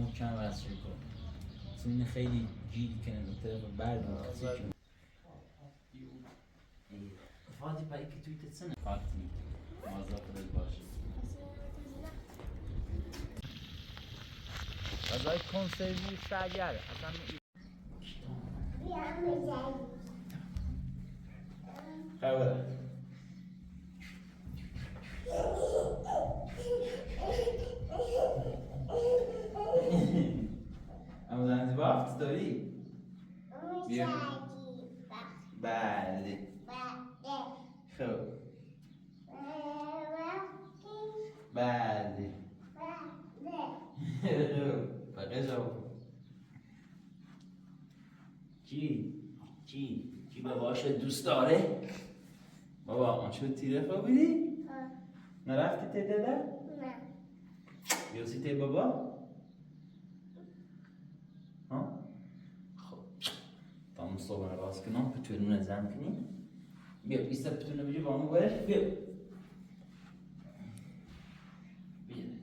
محکم وصل کن. سینه خیلی گیری کنه به طرف برد فاضي بقى تويتة سنة فاتني ما زاكر الباشا غذای کنسروی سگر اصلا خبره اما زنزبار هفت داری؟ بیا بله خب بله بقیه جواب چی باباش دوست داره؟ بابا آن شد تیره خوابیدی؟ نرفتی تی داده؟ نه بیاسی تی بابا؟ ها؟ خب تا مصابه راست کنم پتونونه زن کنی بیا ایستا پتونه بجی با همون برش بیا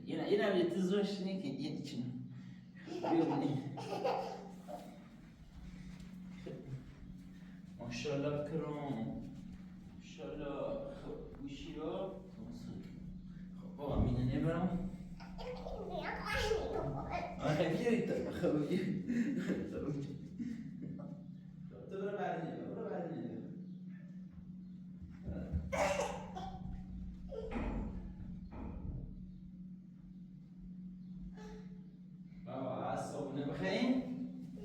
یه نمیده تزوش نی که یه چی بیا بینی ماشالله کرام ماشالله خب گوشی رو خب بابا مینه نبرم آره بیایید خب بیایید تو برو بردی بابا از صابونه بخیرین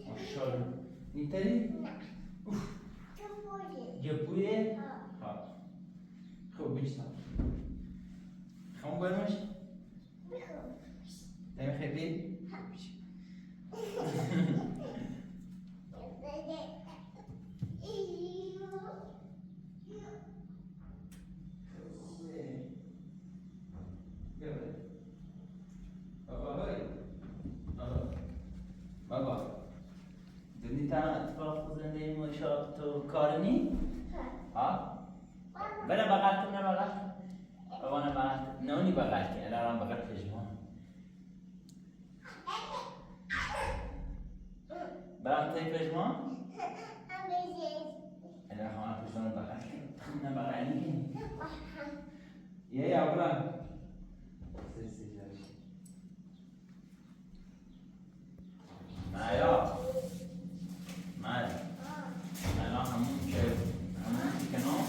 ماشالله نیتری؟ جبویه؟ خب بیشتر خمون برمش؟ نمیخوای بی؟ بابا دونی تا اتفاق زنده ماشا تو کارنی؟ ها؟ بله بغل کن نه بغل بابا نه بغل نونی بغل کن الان بغل پژمان برام تی پژمان؟ الان خواهم پژمان بغل کن نه بغل نی یه یا برام مایا الان همون که کنم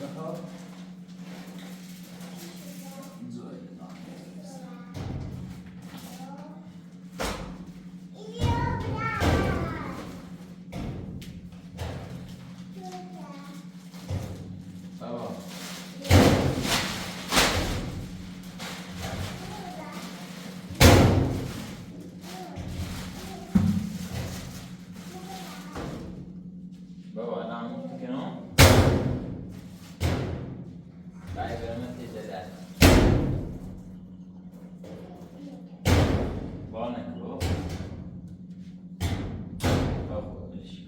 بخواب بابا الان کنم بای برم تیزه بال نکرو بابا بلش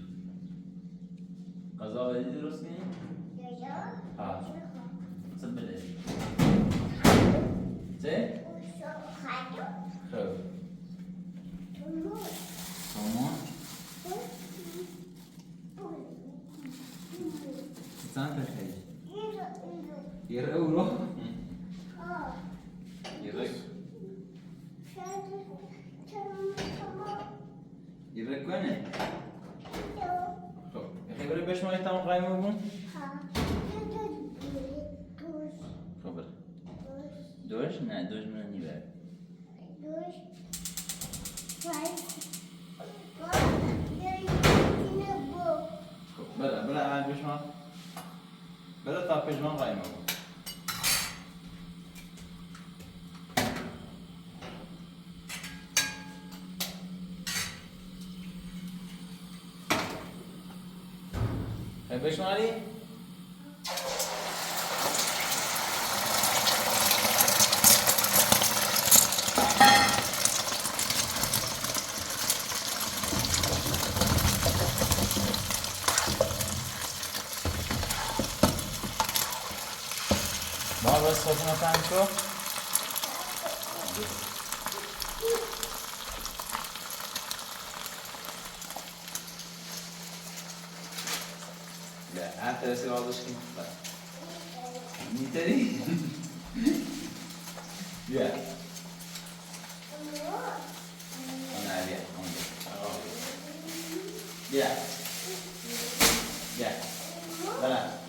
غذا بدی درست کنی؟ ها چه بده؟ چه؟ خب سامان چند بخیر؟ یه اورو یه کنه خب بخیر بره بشماری تمام قایمه بون خب بره دوش؟ نه دوش من نیبره خب بره اول بشمار بره تا پژمان قایمه بون بشماری؟ ما بس خودمون تنگ شد لا حتى بس واضح كده نيتري يا انا عليها يا يا لا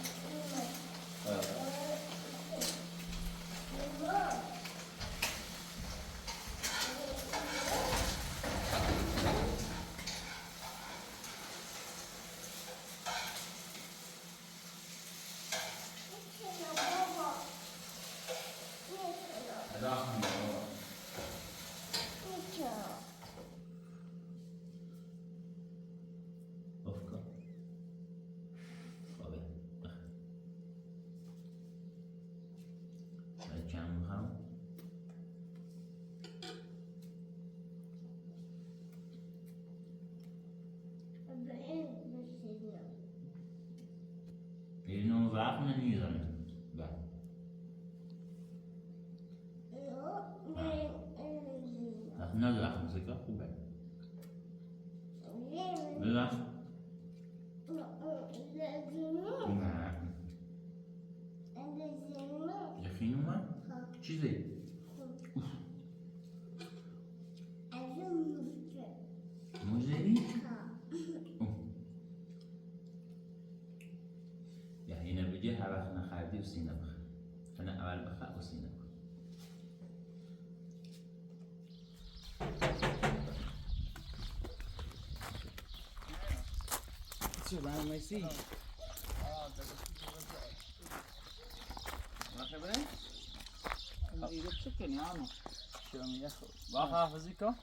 non vragen me niet aan. Ach, nou lachen ze toch goed bij. Lach. Ja. Je ging maar? Çizeyi. Muzeyi? يعني هنا بجيها بخنا خالدي وسينا بخ. أنا أول بخاء وسينا بخ. شو بعمل ما يصير؟ ما خبره؟ إذا بسكني أنا. شو ياخذ؟ باخذ فيزيكا؟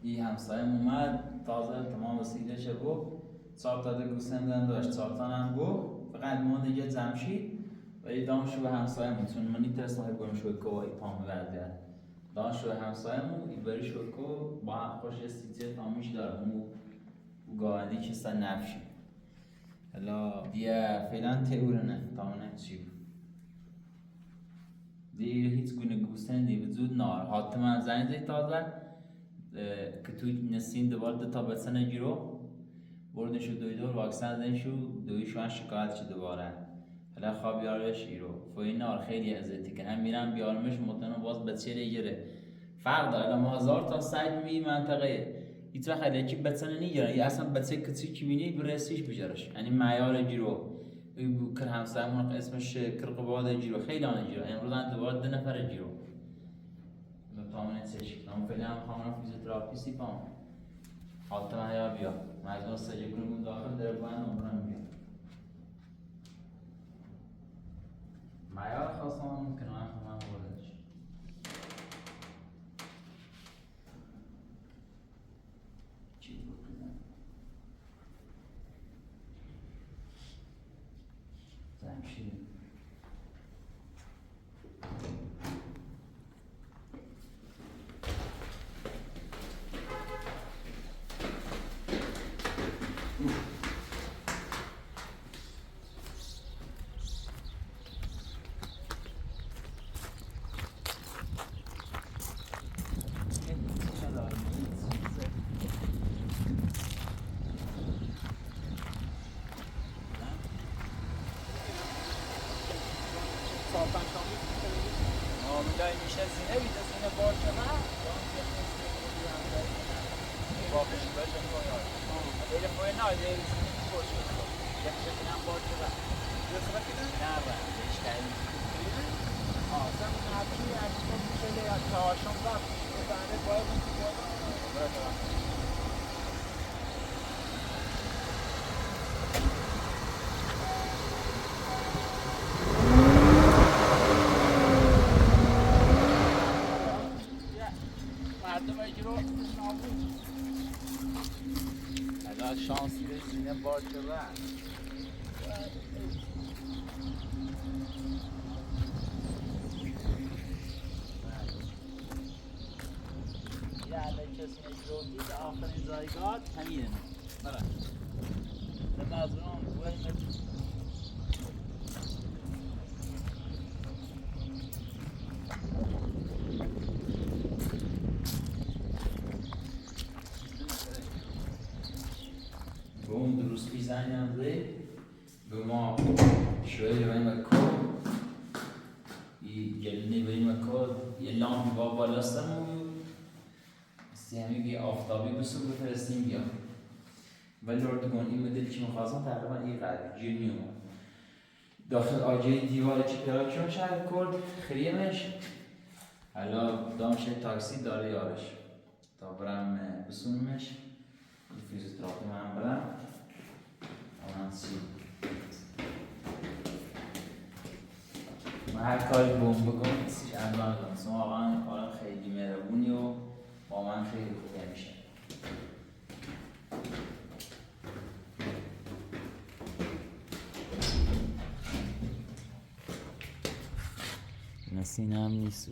این همسایه‌مون اومد تازه تمام وسیله‌ش گفت 4 تا دیگه گوسفند داشت 4 تا هم گفت فقط مونده یه جمشید ولی دامشو به همسایه‌مون چون من نیترسم بگم شو کوی پام وردیت دامشو به همسایه‌مون ایبری شو کو با هم خوش استیچه تامیش داره مو گاوندی که سر نفشی حالا بیا فعلا تئورنه تامونه چی دی هیچ گونه گوسفندی وجود نداره حتما زنگ تازه که توی نسیم دوباره تا بسنه گیرو بردنشو دویدور واکسن زدنشو دویشو هم شکایت شد دوباره حالا خواب بیارش ایرو فوینار خیلی ازتی که هم میرم بیارمش مطمئن باز بچه گیره فرق داره لما 1000 تا سگ می منطقه هیچ وقت یکی بچه نگیره یا اصلا بچه کسی که بینی برسیش بجارش یعنی معیار گیرو کر همسایمون اسمش کرقباد گیرو خیلی آن گیرو امروز هم دوباره 2 نفر گیرو تامنه چشم تام فعلا هم خواهم فیزیوتراپیستی پام حالت من یا بیا مجموع سجه کنیم داخل در باید نمبرم بیا معیار خواستم که نوعی خواهم بردش چی بکنم زمشیر دای میشه زینه بیده زینه باشه نه واقعی باشه کنار دیگه پای نه دیگه زینه باشه یک زینه باشه نه درست بکنه نه با اشتایی اصلا نبی از تو میشه یا تاشون رفت بزنه باید شانسی به زینه باشه رفت یه علیه کسی نجروتی که آخرین زایگات همینه برای لما از اون هم زي بما شوية بين مكان يجلني بين مكان يلام بابا لستم استیمی آفتابی بسو بفرستیم بیا ولی اردوگان این مدل که مخواستم تقریبا این قدر جیرنیوم داخل آجه دیوار چی پلاکشون شد کرد خریمش حالا دامش تاکسی داره یارش تا برم بسونمش فیزیوتراپی من برم آنان سی من هر کاری بوم بگم سیش انجام دارم سون واقعا کارم خیلی مهربونی و با من خیلی خوبه میشه نسینه هم نیست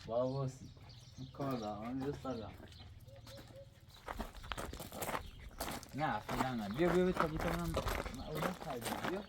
بابا کار دارم درست دارم نه فعلا نه بیا بیا تا بتونم اونم خریدم بیا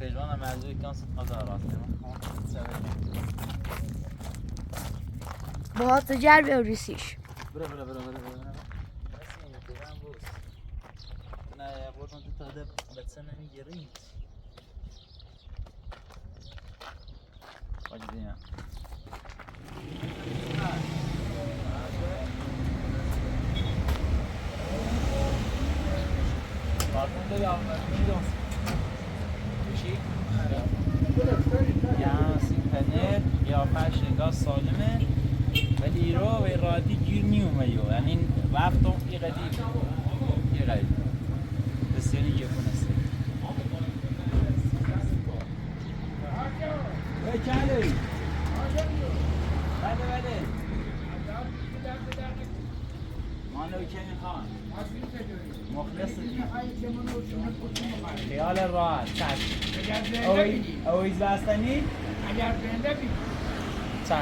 پژمان موضوعی که انصت مزارات با تجربه اوریسیش برا برام بوس نه بودن تو تاده بتسنه میگیرید واجد دینا بارتون داری آمد میدونست یا سیمپنر یا پش گاز سالمه ولی ایرو و ایرادی گیر نیومه یعنی رفتم ای قدیم بسیاری جفون است چله بله مانو که میخوان مخلص خیال راحت چشم اویز بستنی؟ اگر زنده بید چشم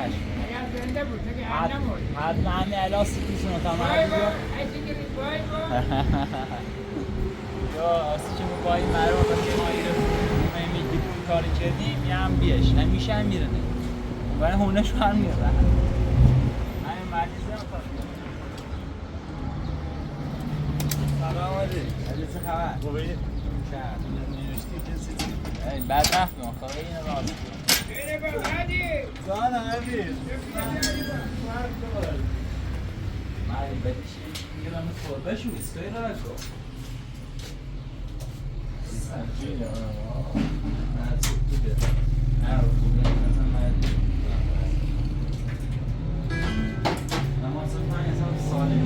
اگر زنده بود اگر نمود حتما همه الا سیتیشون رو تمام بای بای یا اصلی که بایی مرون که ما ایره میگی کاری کردیم یه هم بیش نمیشه هم میره باید هونش هم میره همین مریضه هم سلام علیکم چه خبر؟ خوبی؟ بعد رفتم خواهی این راست بینه با هدی زان هدی ماری بدیشی میگم خوربه شو اسکایی را بکن سنجینه نه تو بوده نه رو بوده مثلا باید نماز رو پنی اصلا سالی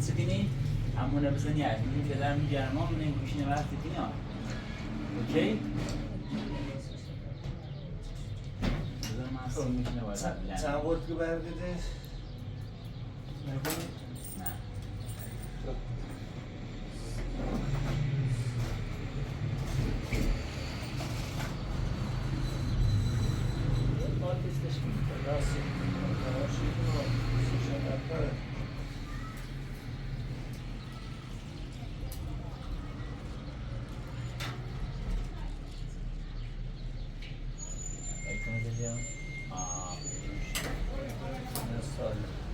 چه کنی؟ همونه بزنی از میگیم که در میگرما من این گوشینه وقتی کنی اوکی؟ بزن من سیم میکنه باید بلند چند بود که برگده؟ نه باید تستش کنی راستی راستی کنم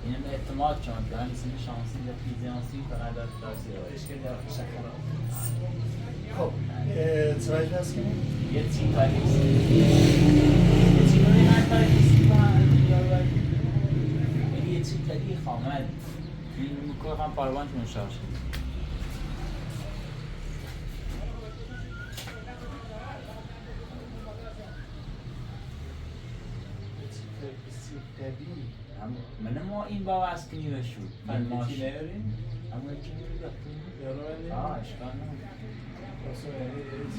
اینم اعتماد چون که همین سن شانسی و فیزیانسی فقط داد درسی اشکالی آخه شکر خب چرایی هست که؟ یه تیم تاریخ یه تیم روی هر تاریخی با هم یارو یعنی یه تیم تاریخ خامل این مکور هم پاروان چون شارش من ما این با از کنی بشو من ماش نیاریم؟ اما یکی میگه یارو ولی؟ اشکال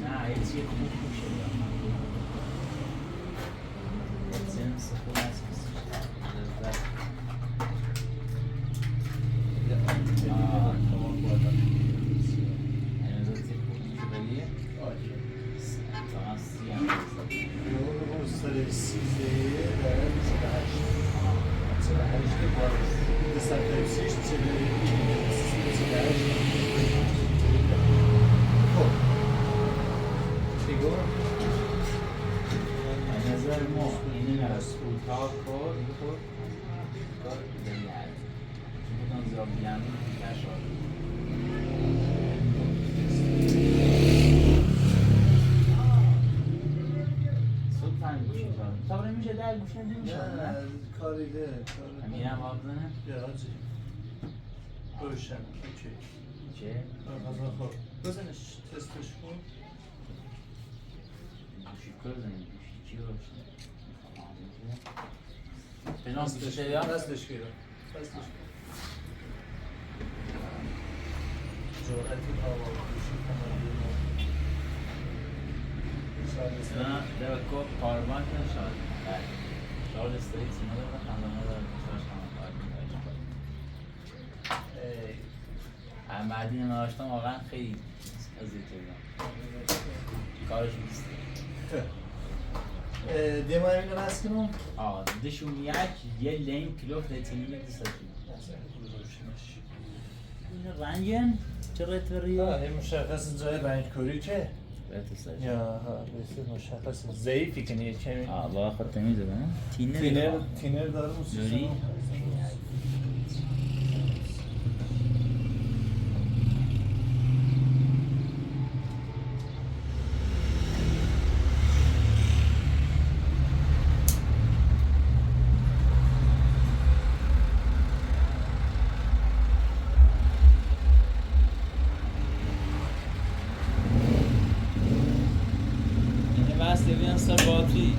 نه یه چیه خوب شده سنس خوب هست نظر ما اینه مسئول کار بگرد چون زیاد بیان نشد صد فهم گوشی کنم تا برای میشه در گوشه نمیشه نه؟ کاریده همین هم آب زنه؟ بیا حاجی روشن اوکی چه؟ خب بزنش تستش کن گوشی کار زنه گوشی چی روشن؟ پناس بشه یا؟ دستش گیرم دستش گیرم جورتی هوا گوشی کنم نه در کوب پاروان نشد شارل استریت اینا رو خندانه دارم شارش خواهد بعدی نماشتم واقعا خیلی اذیت شدم کارش نیست دیمه اینو بس کنم دشون یه لین کلوف دیتینیه دیستشون این رنگن چه رتوریه؟ این مشخص جای رنگ کوری که؟ رتوسش یا ها بسیار مشخص ضعیفی که نیه کمی با خود تمیزه نه؟ تینر داره داری؟ باتری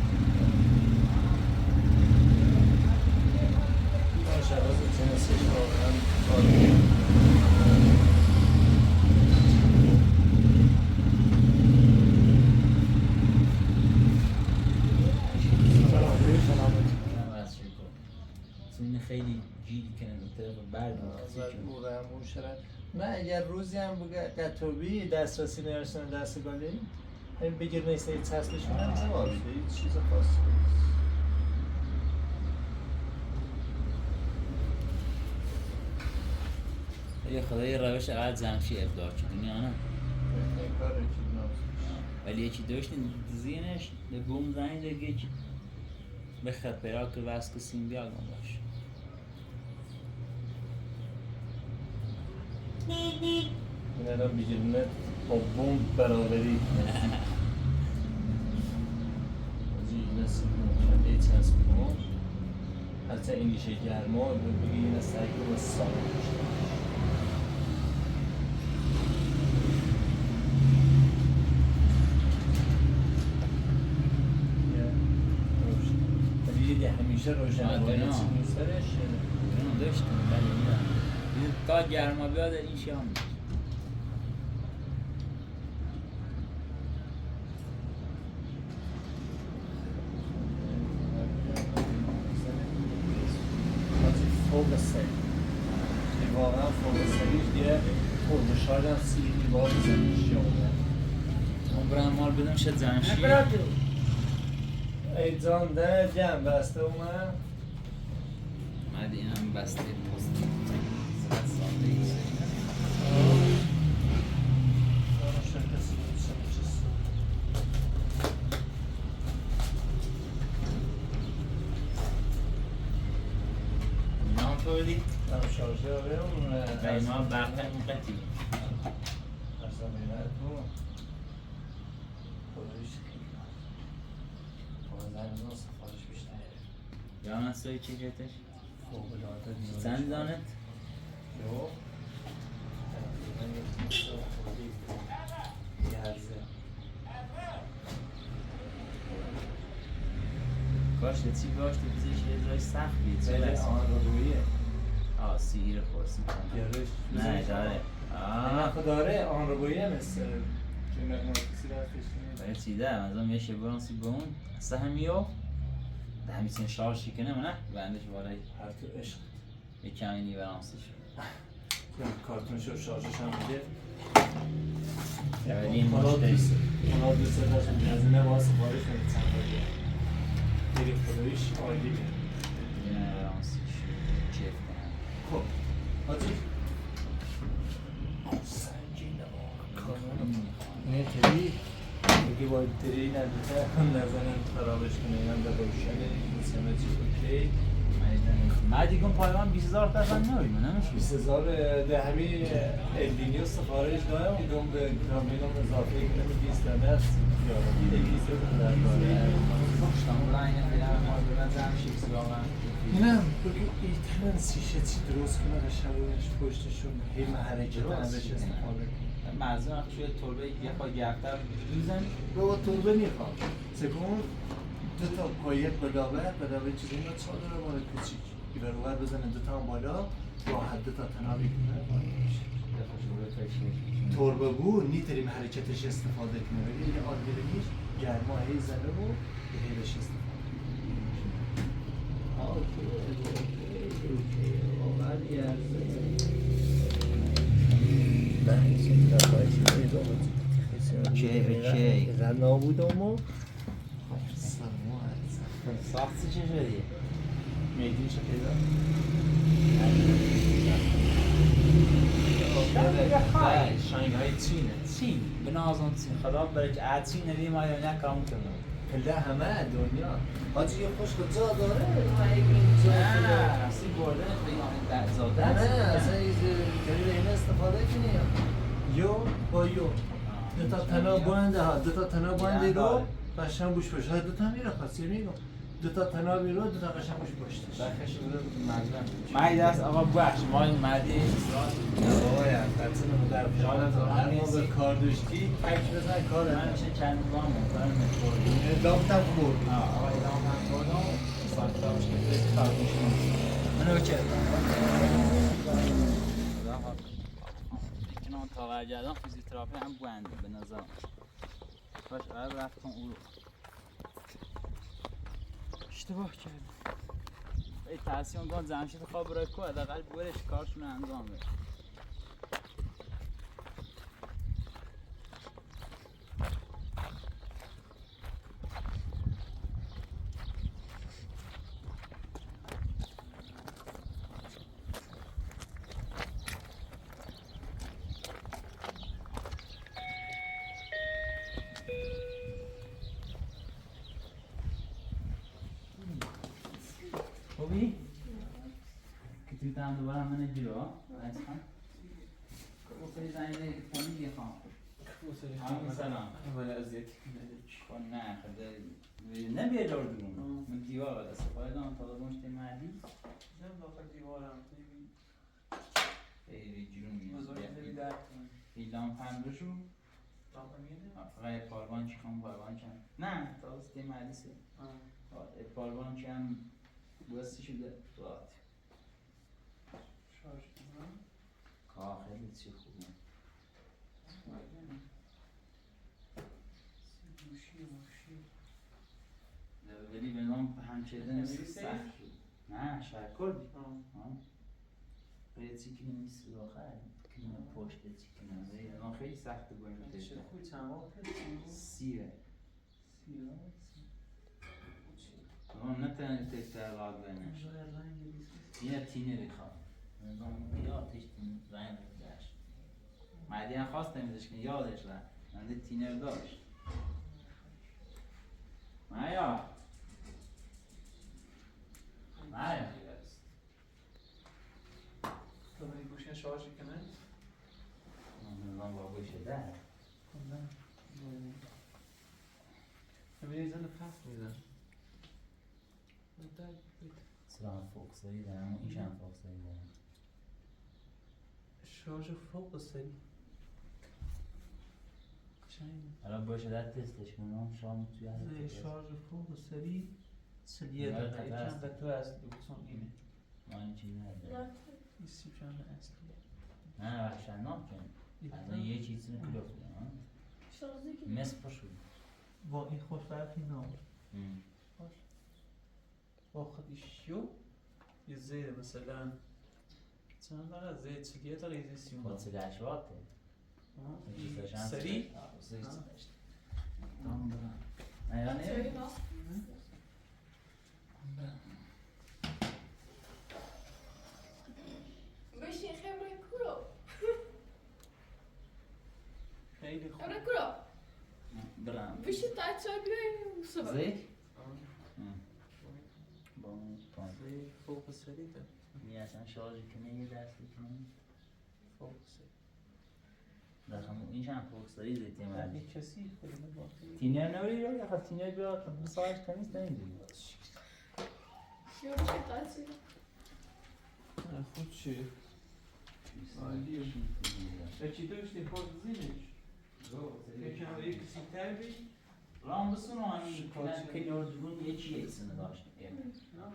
مشخص تنسش واقعا کاری خیلی جیلی کنه طرف برد من اگر روزی هم بگه قطوبی دسترسی نرسنه دست گالی این بگیر نیسته ایت هستش کنم زوار هیچ چیز خاصی یه خدای روش اقل زمشی ابداع شد دنیا نه ولی یکی داشتین زینش ده بوم زنی ده گیچ بخد پیرا که واسه کسیم بیاگم باش این الان بگیرونه با بوم برابری این است که ایت هست کنم حتی اینیشه گرما بگی این است که با ساله همیشه روشن باید چیزی سرش اونو داشتم ولی میدم تا گرما بیاد این شام فوق سری واقعا فوق سریش دیگه پرمشار هم سیلی با بزنیش یاده اون برای مال بدم شد زنشی ای جان ده جمع بسته اومد مدی این هم بسته پست زد ساده ایسه کردی؟ هم شارژه آره اون و اینا برقه قطعی از زمینه تو خودش خیلی بازن اینا سفارش بیشتره یا نسایی چی گتش؟ فوق العاده چند دانت؟ یو تقریبا یک مصر خودی یرزه کاشته چی کاشته بیزش یه جای سختی چه بله بس؟ آن رو رویه آه سیگیر خورسی گرش نه داره نه داره آن رو رویه مثل چون مغناطیسی رفتش برای چی ده؟ منظورم یه شبرانسی به اون اصلا همیو ده همیسین شارشی کنه منه بندش بالای هر تو عشق یه کمی نیورانسیش کارتونش رو شارژش هم میده این مشتری اونا دوست داشتن هزینه با سفارش کنید چند باری دیگه خداییش عالیه یه نیورانسیش چیف کنم خب حاجی سنگینه کانون نه تری دیگه باید تری ندیده نزنن خرابش کنه اینم به روشنه این سمه چی اوکی ما دیگه پایمان 20000 تا نوی من نمیشه 20000 ده همین الینیو سفارش دارم میدونم به کامینم اضافه کنم 20 دانه یارو دیگه 200 در داره اینم بگو ایترن سیشه چی درست کنه و شبایش پشتشون هی حرکت همش استفاده کنه مزون توی تربه یه پا گرفتر دوزن بابا تربه میخوام سکون دو تا پایه بلاوه چیزی اینا چا داره بالا کوچیک این برابر بزنه دو تا هم بالا راحت دو تا تنابی کنه تربه بو نیتریم حرکتش استفاده کنه ولی این آدگرگیش گرما هی زنه و هی بهش استفاده چه زن نابودم و ساختی چه شدی؟ میدین چه پیدا شانگهای چینه چین به نازم چین خدا برای که چین نبی ما یا نه کام کنم پله همه دنیا حاجی یه خوش خود جا داره نه اصلی برده خیلی در زاده نه اصلا داری اینه استفاده کنی یو با یو دو تا تنا بانده ها دو تا تنا بانده رو قشنگ بوش باشه ها دو تا میره خاصی میگم دو تا تنا بیرو دو تا قشنگ بوش باشتش برخش بوده مردم دست آقا بخش ما این مردی آقا یا قطعه در پیانت هر ما به کار داشتی پک بزن کار من چه چند گام میکنم میخوردیم دامتم خورد آقا ایدام هم خوردم ساکتامش که توی کار میشونم منو چه کنان تا ورگردان فیزیوتراپی هم بنده به نظرم باش عرب رفت کن اون اشتباه کردم ای تحصیل کن زمشید خواب برای که حداقل برش کارشون رو انجام بده خوبی؟ که توی دم دوباره من جلو عیز خان بسری زنیده کنی یه خان همین سلام ولی اذیتی کن نه خدا نه بیای دور دورون من دیوار قد استفاده دارم تا دارمش تیمردی نم داخل دیوارم نمی‌بینی خیلی جون میاد بزرگ درد کنم ایلام پندوشو داخل میده فقط پاروان چی خواهم پاروان چند نه تا از تیمردی سه پاروان چند بستی شده راحت شارژ کنم کار خیلی چی خوبه گوشی ولی به نام همچنین سخت شد نه شاید کردی خیلی چی کنه نیست آخر کنه پشت چی کنه ولی الان خیلی سخته باید چه بشه خوی چند وقت سیره سیاه الان نتونه تکتر راحت بینش یه تینه بخواه نظام بیاتش تین رنگ داشت مردی هم خواست نمیدش که یادش رفت منده تینر داشت مایا شارژ کنه؟ من با گوشه در نه همین زن پس میزن سلام فوکسایی دارم و اینش هم فوکسایی دارم شارژ فوق سری قشنگ حالا باشه در تستش کنم شام توی نه شارژ فوق سری سریع آره، دقیقه خطر چند تو از دوتون اینه من این چیزی ندارم این سیب چند اصلی نه وحشتناک الان یه چیزی رو کلوف کنم مثل پاشو با این خوش فرقی نامور با خودش یو یه زیر مثلا چند داره زیر چلیه تا ریزی سیون خود سگش واته سری؟ Tamam bra. Nej, jag är بشین خبره کورو خیلی خوب خبره کورو bra. بشین تا چای بیایم صبح Zek? Bom, pronto. زیر فوق سری ده Minha ação شارژ کنه یه دستی کنه فوق سری در همون این چند فوکسایی زیتی مردی یک کسی خیلی باقی تینه نوری رو یا خب تینه بیاد سایش تمیز نمیدونی یورو چه تاچی خود چه؟ عالیه چی داشتی خود زیرش؟ یکم یک کسی تر بی؟ رام بسونو همین که نوردگون یه چی اکسنه داشت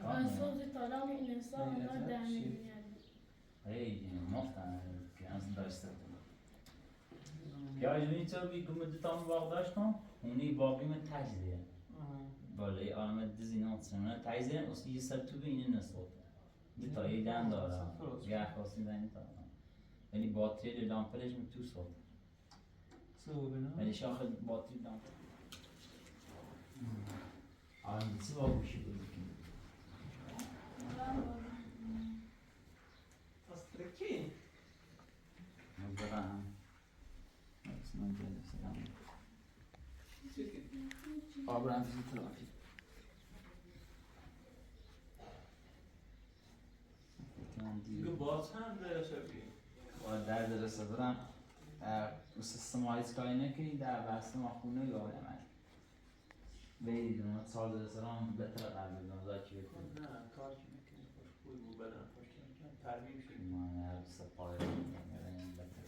من صوت طالع این انسان اونا دهنی هی مفتن که از داشته یا اینی تو بی گمه tam واقعداشتم اونی باقی من تجزیه بالای آمد دزینات سنه تجزیه اصلی یه سر تو بینه نسوت دیتایی دن دارم گه خواستیم دنی دارم ولی باتری لامپلش می تو صوت ولی شاخه باتری لامپل آن دیسی با گوشی بود Astrakki? برم من جلسه آبرم زی ترافیک دیگه باز هم درسه بی و در درسته برم سیستم آیسکای نکنی در بسته ما خونه یا من بید من سال درسته رام بهتر قبل بدم دا چی بکنم نه کار که میکنی خوش خوی بود بدن خوش که میکنم ترمیم شد من هر سپای میرم بهتر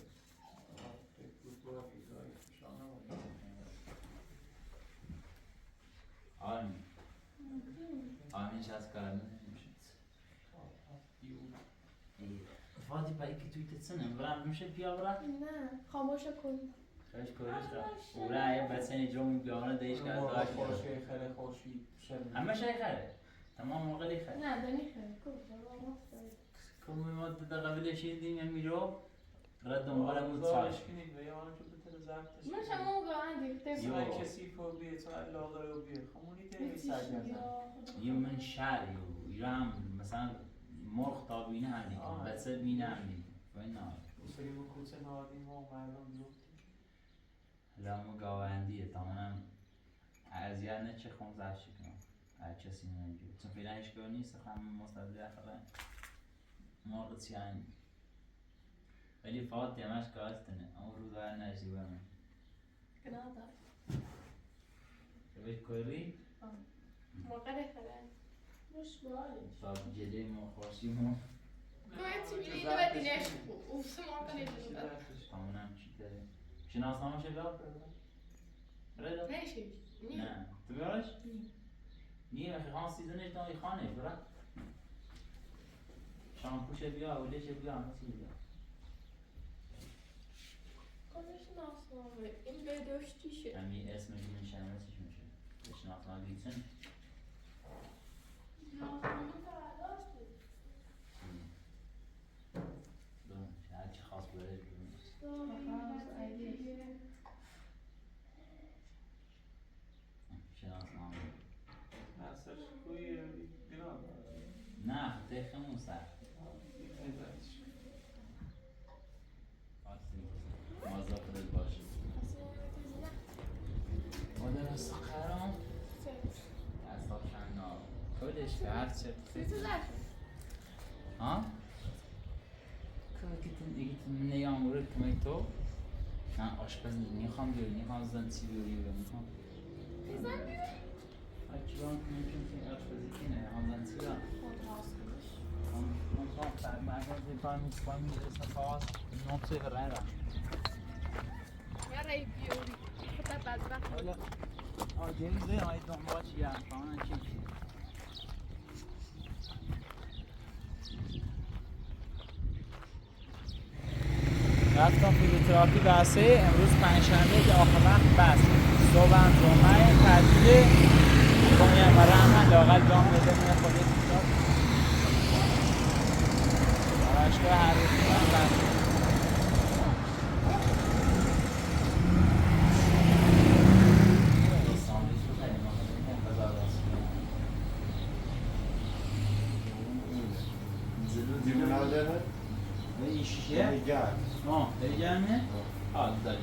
فکر بود با ویزای خوشانه آمین از کار نمیشه فادی با اینکه توی تسنم برام میشه بیا برا نه خاموش کن خیلی کوچیک اورا یه بسنی جون بیاره دیش کرد داشت خوشی خیلی خوشی همه شی خره تمام موقع دی خره نه دنی خیلی کمی ما در قبلش دیدیم میرو رد دنبال مود زارش سالش کنید و یا آنجا بتر زبطش من شما اون گاهی دیگه یو. سای کسی فو بیه سای لاغره و بیه خمونی تیمی سرگرزن یه من شهری و ایران مثلا مرغ تابینه هم دیگه بسد مینه هم دیگه و نه سری و کوچه نادیم و مردم بیوکتی لامو گاوندیه تمام ازیاد نه چه خون زرشی کنم هر کسی نمیگه چون فعلا هیچ کار نیست خواهم مستدل خبر مرغ چیان ولی فاطمه همش کارستنه اون روزا نشی برم گناه به کوری موقع خیلی مش بالی صاحب جدی ما خوشی ما باید چی بیلی دو بدینش اوفس موقع نیدونم تمام چی داره شناسنامه شده برای نشی نه تو بیارش نیه اخی خان سیزنش دایی خانه برای شامپوش بیا اولش بیا همه چی بیا کنش ناسنامه این به داشتیشه همین اسمش میشه همه چیش میشه بشناسنامه دیتون ناسنامه برداشتی دون هر چی خواست بره شناسنامه نسش خوی گناه نه تخمون سخت مازا خودت باشه مادر از قرام از تا کنا کلش به هر چه تو زرد ها؟ gittin ne yağmuru tomato. Ha aşkın nihan diyor, nihan zanti diyor nihan. Neden diyor? Açılan mümkün ki aşkın ki ne nihan zanti ya. Fantastisch. Man kan maar beim ist eine Phase not zu verräten. Ja, rej biori. Fota badbach. Hola. Oh, James, I don't watch ya. Falan çek. رفتم فیزیوتراپی بسه امروز پنجشنبه که آخر وقت بس صبحم جمعه تعطیله میگم برای همه لااقل جام بده میره خودت بیشتر آرشگاه هر روز میرم بس دیگه نداره؟ و این شیشه؟ گرد آه داری گرمه؟ آه داری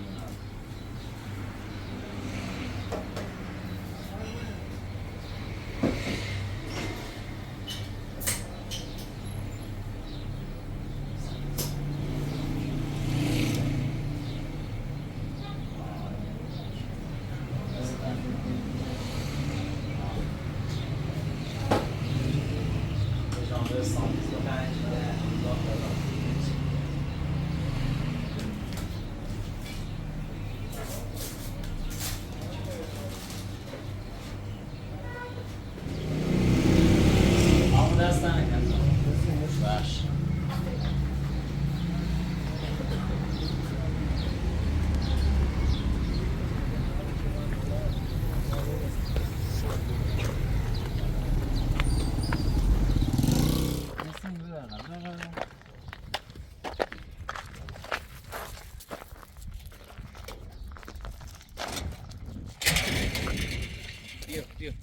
Diyor.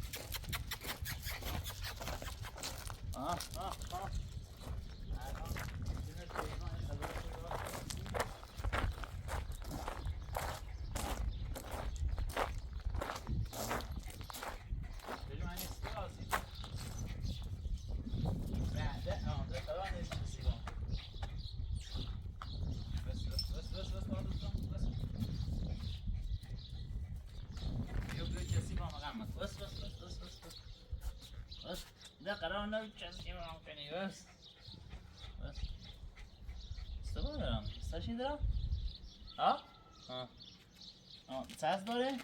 ده قرار نبود کسی ممکنی بس استفاده دارم استاشی دارم ها؟ ساز داره؟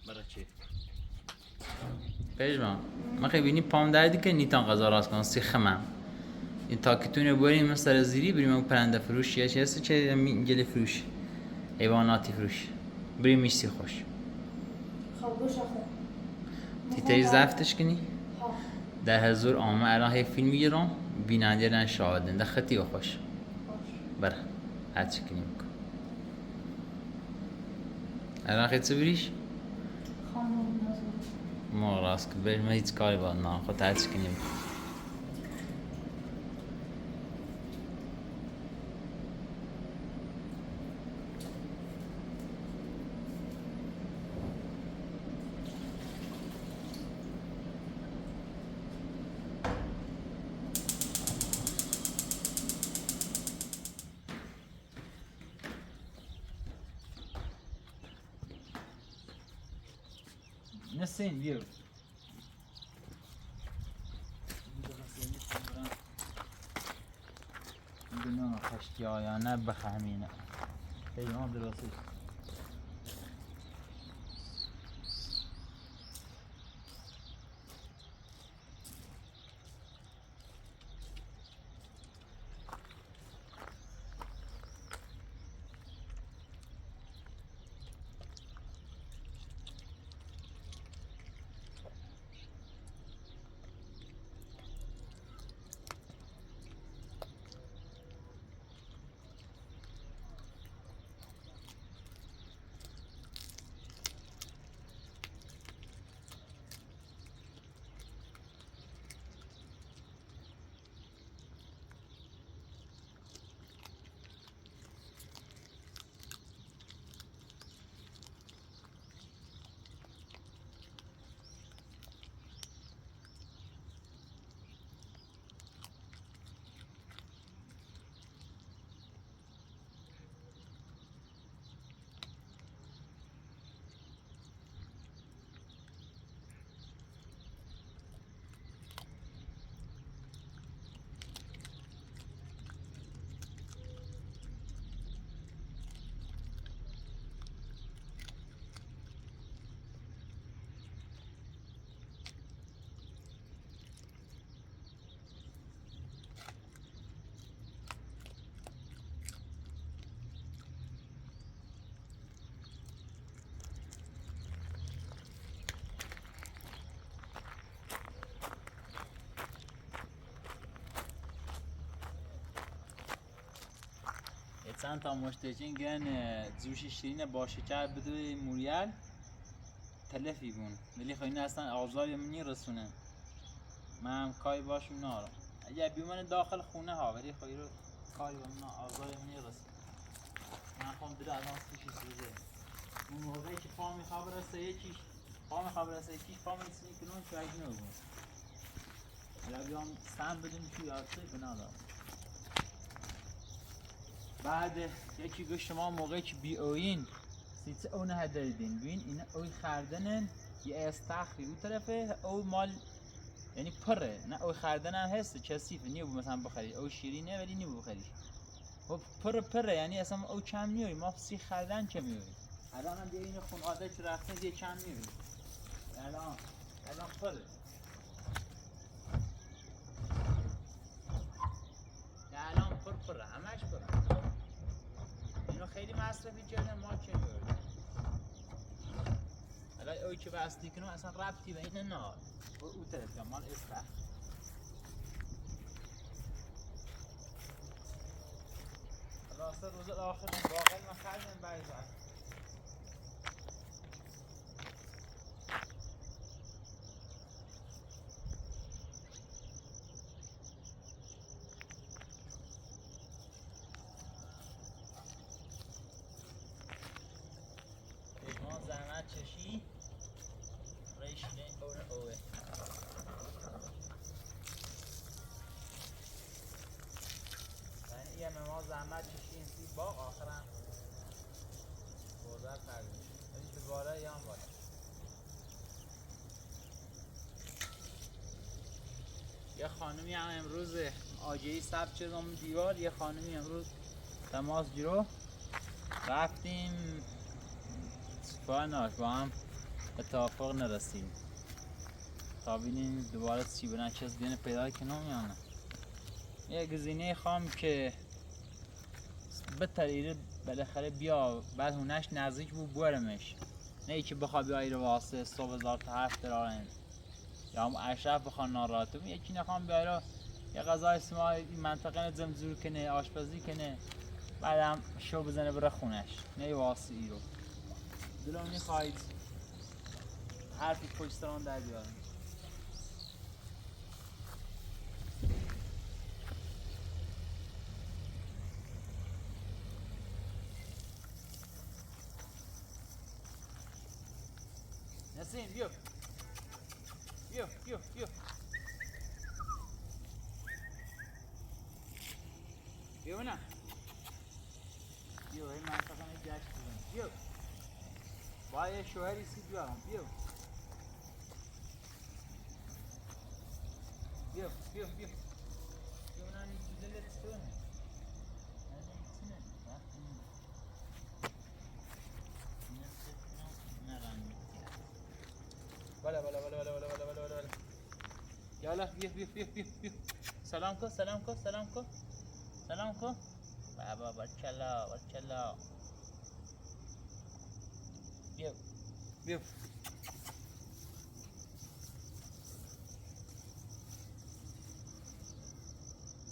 برای چی؟ پیجمان من خیلی بینی پام دردی که نیتان غذا راست کنم سیخمم این تاکتونه بریم مثل زیری بریم اون پرنده فروش یا چی هست چه گل فروش حیواناتی فروش بریم میشتی خوش خلقوش أخو. تیتری زفتش کنی؟ 10,000 آمه الان هی فیلم میگیرم بیننده لن شاهدن ده خطی و خوش بره هر چی کنیم کن الان خیلی چه بریش؟ ما راست که بریم هیچ کاری باید نه خود هر چی کنیم نسین بیو بدون خشکی آیانه بخمینه پیمان درستش چند تا مشترکین گن جوش شیرین با شکر بدوی موریال تلفی بون ولی خیلی اصلا آزاری منی رسونه من کاری باشم نارم اگه بیومن داخل خونه ها ولی خیلی رو کاری با من آزاری منی رسونه من خواهم دل از آن سوشی سوزه اون موقعی که پا میخواب رسه یکیش پا میسینی کنون که اگه نگون حالا بیام سم بدیم چی یادسه بنادارم بعد یکی گوش شما موقعی که بی اوین سیت اونه هدریدین بین اینا اوی خردنن یه استخری اون طرفه او مال یعنی پره نه اوی خردن هم هست کثیفه نیو مثلا بخری او شیرینه ولی نیو بخریش خب پره یعنی اصلا او کم نیوی ما سی خردن که میوی الان هم دیگه این خون عادت رفتن دیگه کم نیوی الان پره الان پره همش پره اینو خیلی مصرفی کردن ما چه می‌بردیم حالا اوی که بستی کنم اصلا ربطی به اینه نه او طرف یا مال استخر راسته روز آخر باقل ما خردیم برزن چشی ریشینه اوه یعنی ما زحمت چشیم سی باغ آخرم بردر کردیم ولی به بالا یا هم بالا یه خانمی هم امروز آجهی ثبت شدم دیوار یه خانمی امروز تماس گرفت رفتیم فاناش با هم اتفاق نرسیم تا بینیم دوباره چی بنا چیز دین پیدا کنم یا نه یه گزینه خام که بهتره بالاخره بیا بعد هونش نزدیک بود برمش نه ای که بخواه بیایی رو واسه صبح 1000 تا 7 درارن یا هم اشرف بخواه ناراتم یکی نخوام بیایی رو یه غذای سما این منطقه زمزور کنه آشپزی کنه بعدم شو بزنه بره خونش نه واسه ای رو دلم میخواید حرفی پشت سران در بیارم نسیم بیا بیا بنا بیا این منطقه نجاشت بزن بیا با یه شوهری سی بیارم بیا اونم این دلت سونه بالا یالا بیا سلام کن بابا برکلا بیا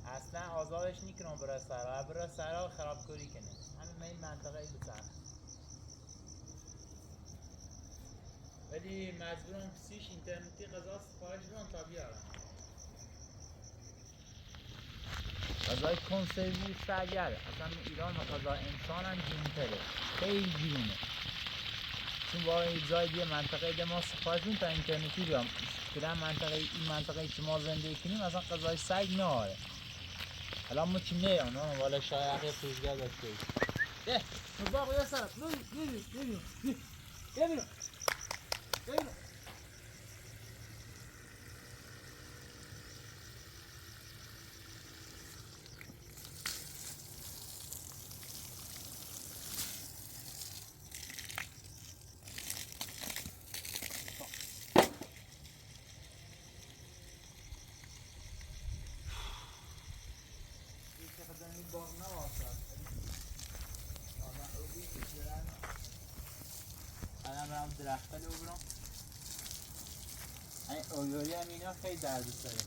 اصلا آزادش نیکنم برای سرها خراب کاری کنه همین این منطقه ای بسر ولی مجبورم پیسیش اینترنتی غذا سفارش بدم تا بیارم غذای کنسروی سرگر اصلا ایران غذا انسان هم گیرونتره خیلی گیرونه چون با این جای دیگه منطقه ده ما سفارش بدم تا اینترنتی بیام این منطقه که ما زندگی کنیم اصلا غذای سگ نهاره الان ما چی نیرم والا شاید یه پروزگاه داشته ده باقو یا سرم بیا درخت رو برام این اویوری هم اینا خیلی درد سره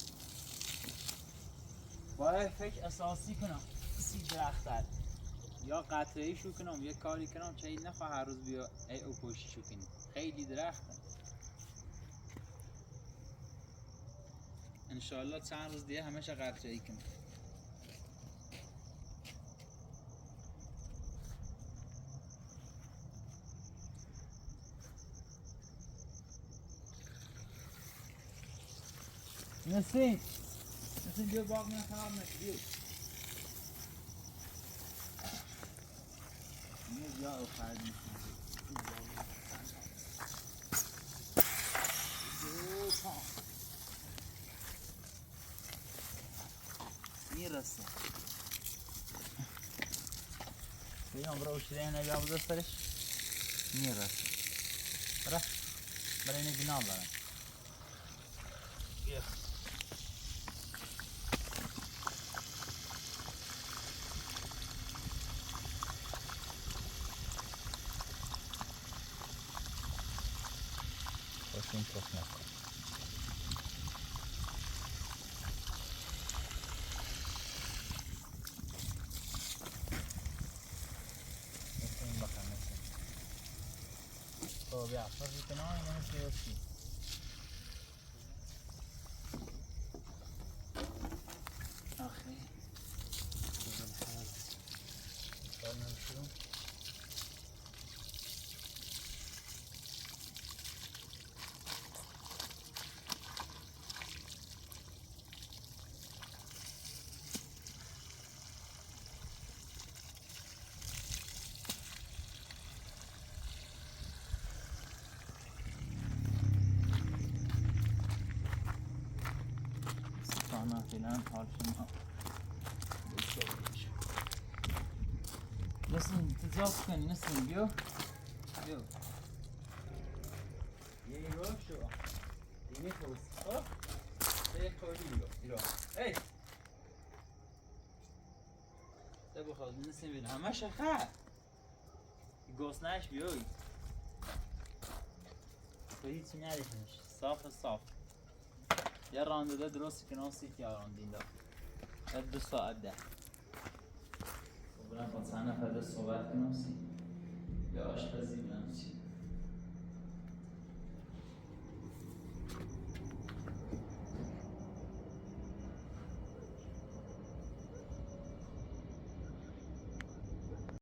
باید فکر اساسی کنم سی درخت هست یا قطعه شو کنم یا کاری کنم چه این نخواه هر روز بیا ای او پوشی شو کنی خیلی درختن انشالله چند روز دیگه همشه قطعه ای کنم نسیم بیا باغ من خراب نشه بیا اینو جا رو خرد میکنم میرسه بیام برای شده نبیا بزرسترش میرسه برای اینه گناه دارم بیا این پس نکن این بخم نسیم تو بیا فرضی کنه این نمیشه یکی آخی کار نمیشون سفانا فیلن حال شما نسیم تجاوز کنی نسیم بیا یه رو شو دیمی توست خب یک کولی ایرو ای ده بخواد نسیم بین همه شخه گوسنش بیوی تو هیچی ندیشنش صاف یه رانده ده درست کنم سیت یا راندین ده 2 ساعت ده برای خود سه نفر ده صحبت کنم سی